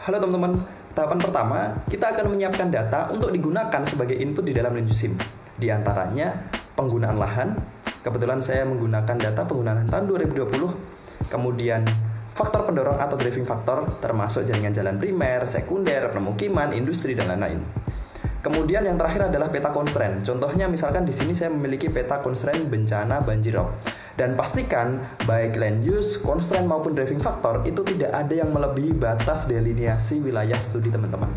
Halo teman-teman, tahapan pertama kita akan menyiapkan data untuk digunakan sebagai input di dalam Land Use Sim. Di antaranya penggunaan lahan, kebetulan saya menggunakan data penggunaan lahan tahun 2020, kemudian faktor pendorong atau driving factor termasuk jaringan jalan primer, sekunder, permukiman, industri, dan lain-lain. Kemudian yang terakhir adalah peta constraint. Contohnya misalkan di sini saya memiliki peta constraint bencana banjirop. Dan pastikan baik land use, constraint maupun driving factor itu tidak ada yang melebihi batas delineasi wilayah studi teman-teman.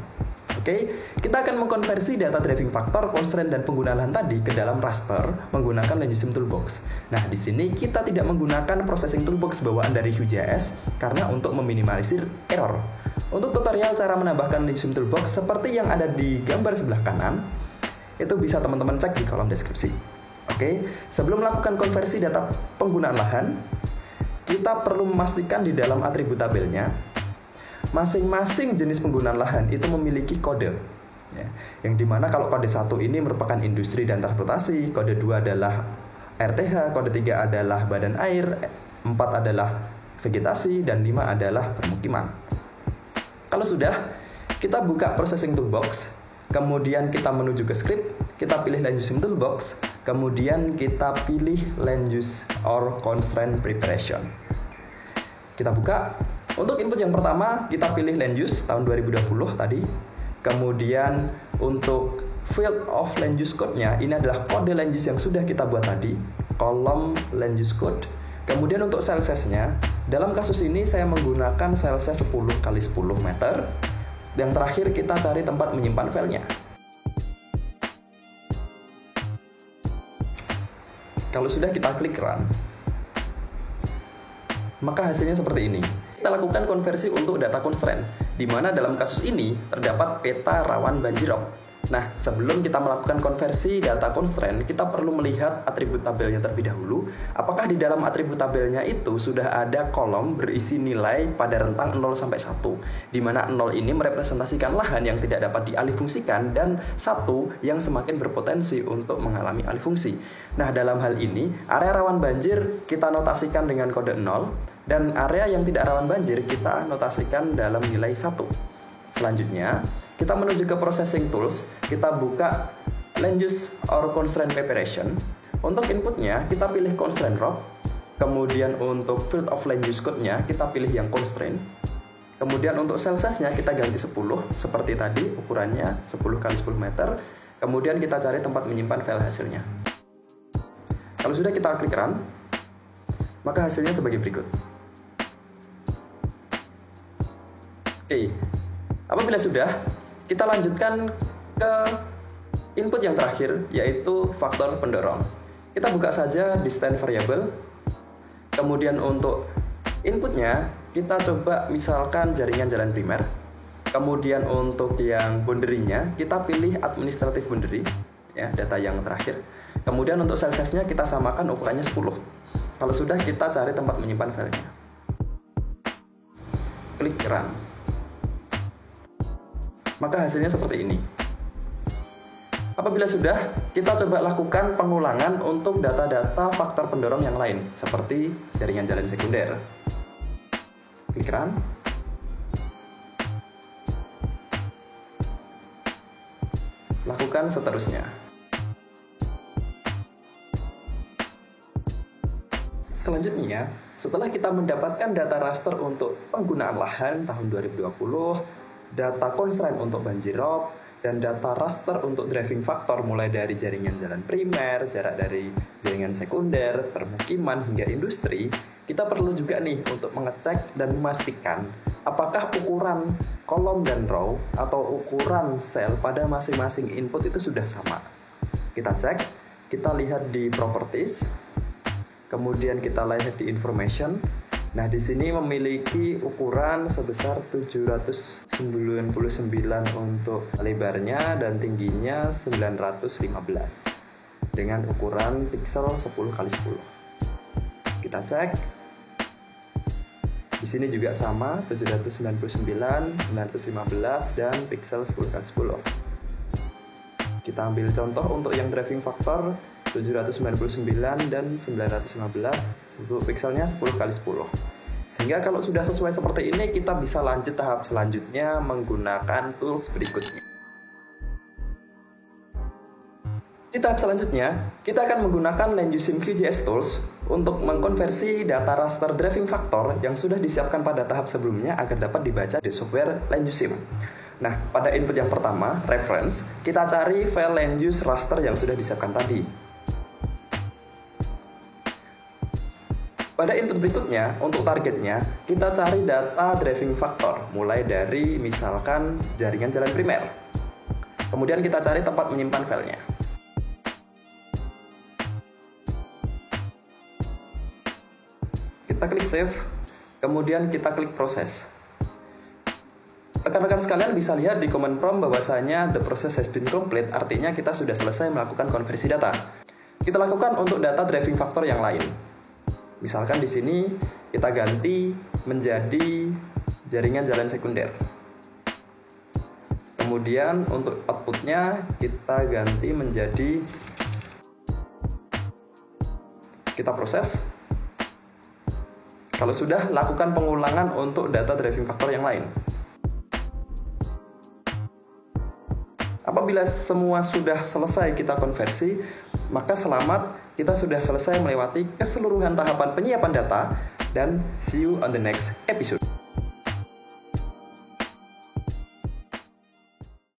Oke, kita akan mengkonversi data driving factor, constraint, dan penggunaan lahan tadi ke dalam raster menggunakan Land Use Sim Toolbox. Nah, di sini kita tidak menggunakan processing toolbox bawaan dari Vue.js karena untuk meminimalisir error. Untuk tutorial cara menambahkan Land Use Sim Toolbox seperti yang ada di gambar sebelah kanan, itu bisa teman-teman cek di kolom deskripsi. Oke, sebelum melakukan konversi data penggunaan lahan, kita perlu memastikan di dalam atribut tabelnya masing-masing jenis penggunaan lahan itu memiliki kode. Ya, yang dimana kalau kode 1 ini merupakan industri dan transportasi, kode 2 adalah RTH, kode 3 adalah badan air, 4 adalah vegetasi, dan 5 adalah permukiman. Kalau sudah, kita buka processing toolbox, kemudian kita menuju ke script, kita pilih Land Use Sim Toolbox, kemudian kita pilih Land Use or Constraint Preparation. Kita buka. Untuk input yang pertama, kita pilih Land Use tahun 2020 tadi. Kemudian untuk field of Land Use Code-nya, ini adalah kode Land Use yang sudah kita buat tadi, kolom Land Use Code. Kemudian untuk cell size-nya, dalam kasus ini saya menggunakan cell size 10 x 10 meter. Yang terakhir kita cari tempat menyimpan filenya. Kalau sudah kita klik run, maka hasilnya seperti ini. Kita lakukan konversi untuk data constraint, di mana dalam kasus ini terdapat peta rawan banjirop. Nah, sebelum kita melakukan konversi data constraint, kita perlu melihat atribut tabelnya terlebih dahulu. Apakah di dalam atribut tabelnya itu sudah ada kolom berisi nilai pada rentang 0 sampai 1, di mana 0 ini merepresentasikan lahan yang tidak dapat dialihfungsikan dan 1 yang semakin berpotensi untuk mengalami alihfungsi. Nah, dalam hal ini, area rawan banjir kita notasikan dengan kode 0, dan area yang tidak rawan banjir kita notasikan dalam nilai 1. Selanjutnya, kita menuju ke processing tools, kita buka Land Use or Constraint Preparation. Untuk inputnya, kita pilih constraint row. Kemudian untuk field of Land Use Code-nya, kita pilih yang constraint. Kemudian untuk cell size-nya kita ganti 10, seperti tadi, ukurannya 10 x 10 meter. Kemudian kita cari tempat menyimpan file hasilnya. Kalau sudah kita klik run, maka hasilnya sebagai berikut. Oke, apabila sudah, kita lanjutkan ke input yang terakhir, yaitu faktor pendorong. Kita buka saja distance variable. Kemudian untuk inputnya, kita coba misalkan jaringan jalan primer. Kemudian untuk yang boundary-nya, kita pilih administrative boundary, ya, data yang terakhir. Kemudian untuk cell size-nya kita samakan ukurannya 10. Kalau sudah, kita cari tempat menyimpan filenya. Klik run. Maka hasilnya seperti ini. Apabila sudah, kita coba lakukan pengulangan untuk data-data faktor pendorong yang lain, seperti jaringan jalan sekunder. Klik run. Lakukan seterusnya. Selanjutnya, setelah kita mendapatkan data raster untuk penggunaan lahan tahun 2020, data constraint untuk banjirop, dan data raster untuk driving factor mulai dari jaringan jalan primer, jarak dari jaringan sekunder, permukiman, hingga industri, kita perlu juga nih untuk mengecek dan memastikan apakah ukuran kolom dan row atau ukuran sel pada masing-masing input itu sudah sama. Kita cek, kita lihat di properties, kemudian kita lihat di information. Nah, di sini memiliki ukuran sebesar 799 untuk lebarnya dan tingginya 915 dengan ukuran pixel 10 x 10. Kita cek. Di sini juga sama 799, 915 dan pixel 10 x 10. Kita ambil contoh untuk yang driving factor 799 dan 915 untuk pixelnya 10 x 10. Sehingga kalau sudah sesuai seperti ini, kita bisa lanjut tahap selanjutnya menggunakan tools berikutnya. Di tahap selanjutnya, kita akan menggunakan LangUsim QGIS Tools untuk mengkonversi data raster driving factor yang sudah disiapkan pada tahap sebelumnya agar dapat dibaca di software LangUsim. Nah, pada input yang pertama, reference, kita cari file LangUs raster yang sudah disiapkan tadi. Pada input berikutnya, untuk targetnya, kita cari data driving factor, mulai dari misalkan jaringan jalan primer. Kemudian kita cari tempat menyimpan filenya. Kita klik save, kemudian kita klik proses. Rekan-rekan sekalian bisa lihat di command prompt bahwasanya the process has been complete, artinya kita sudah selesai melakukan konversi data. Kita lakukan untuk data driving factor yang lain. Misalkan di sini kita ganti menjadi jaringan jalan sekunder. Kemudian untuk outputnya kita ganti menjadi, kita proses. Kalau sudah, lakukan pengulangan untuk data driving factor yang lain. Apabila semua sudah selesai kita konversi, maka selamat, kita sudah selesai melewati keseluruhan tahapan penyiapan data, dan see you on the next episode.